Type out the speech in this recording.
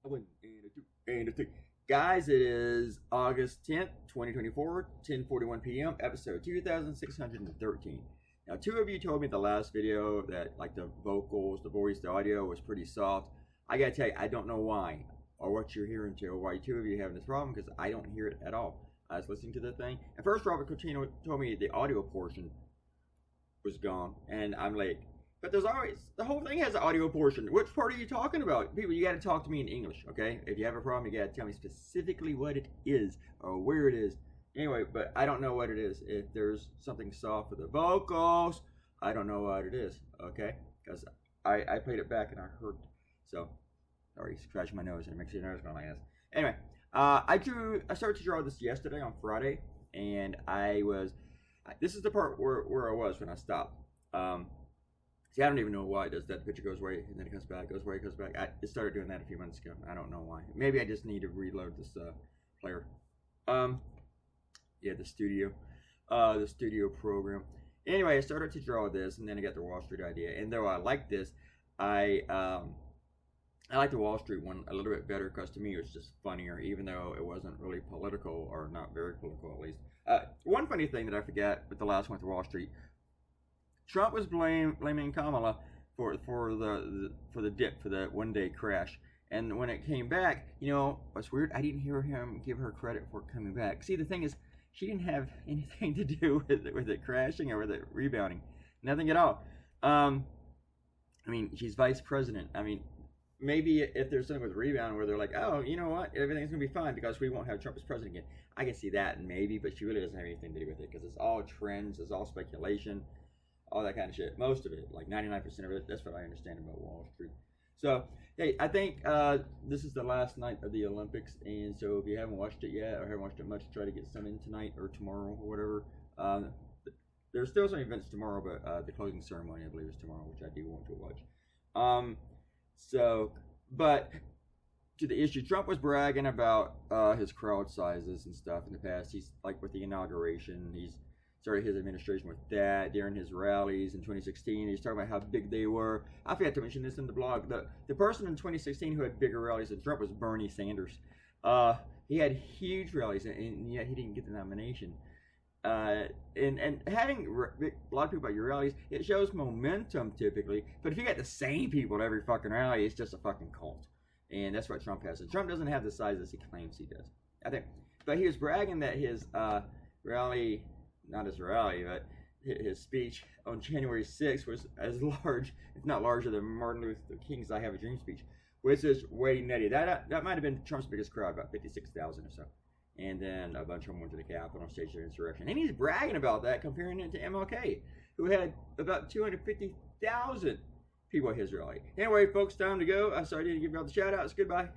One and a two and a three. Guys, it is August 10th, 2024, 10:41 p.m., episode 2613. Now, two of you told me the last video that like the vocals, the voice, the audio was pretty soft. I gotta tell you, I don't know why or what you're hearing to, or why two of you are having this problem, because I don't hear it at all. I was listening to the thing, and first Robert Coutinho told me the audio portion was gone, and I'm like, but there's always, the whole thing has an audio portion. Which part are you talking about? People, you got to talk to me in English, okay? If you have a problem, you got to tell me specifically what it is or where it is. Anyway, but I don't know what it is. If there's something soft with the vocals, I don't know what it is, okay? Because I played it back and I heard. So, sorry, scratching my nose and it makes your nose go like this. Anyway, I started to draw this yesterday on Friday, and this is the part where I was when I stopped. See, I don't even know why it does that. The picture goes away and then it comes back, goes away, goes back. I started doing that a few months ago. I don't know why. Maybe I just need to reload this player. Yeah, the studio program. Anyway, I started to draw this, and then I got the Wall Street idea. And though I like this, I like the Wall Street one a little bit better because to me it was just funnier, even though it wasn't really political, or not very political at least. One funny thing that I forgot with the last one with Wall Street. Trump was blaming Kamala for the dip, for the one-day crash. And when it came back, what's weird, I didn't hear him give her credit for it coming back. See, the thing is, she didn't have anything to do with it crashing or with it rebounding. Nothing at all. I mean, she's vice president. I mean, maybe if there's something with rebound where they're like, oh, you know what, everything's going to be fine because we won't have Trump as president again. I can see that, maybe, but she really doesn't have anything to do with it because it's all trends, it's all speculation, all that kind of shit. Most of it, like 99% of it, that's what I understand about Wall Street. So, hey, I think this is the last night of the Olympics, and so if you haven't watched it yet or haven't watched it much, try to get some in tonight or tomorrow or whatever. There's still some events tomorrow, but the closing ceremony, I believe, is tomorrow, which I do want to watch. But to the issue, Trump was bragging about his crowd sizes and stuff in the past. He's like with the inauguration, he's started his administration with that during his rallies in 2016. He's talking about how big they were. I forgot to mention this in the blog. The person in 2016 who had bigger rallies than Trump was Bernie Sanders. He had huge rallies, and yet he didn't get the nomination. And having a lot of people at your rallies, it shows momentum typically. But if you got the same people at every fucking rally, it's just a fucking cult. And that's what Trump has. And Trump doesn't have the size as he claims he does, I think. But he was bragging that his rally, not his rally, but his speech on January 6th was as large, if not larger, than Martin Luther King's "I Have a Dream" speech, which is way nutty. That might have been Trump's biggest crowd, about 56,000 or so. And then a bunch of them went to the Capitol and staged their insurrection. And he's bragging about that, comparing it to MLK, who had about 250,000 people at his rally. Anyway, folks, time to go. I'm sorry I didn't give you all the shout outs. Goodbye.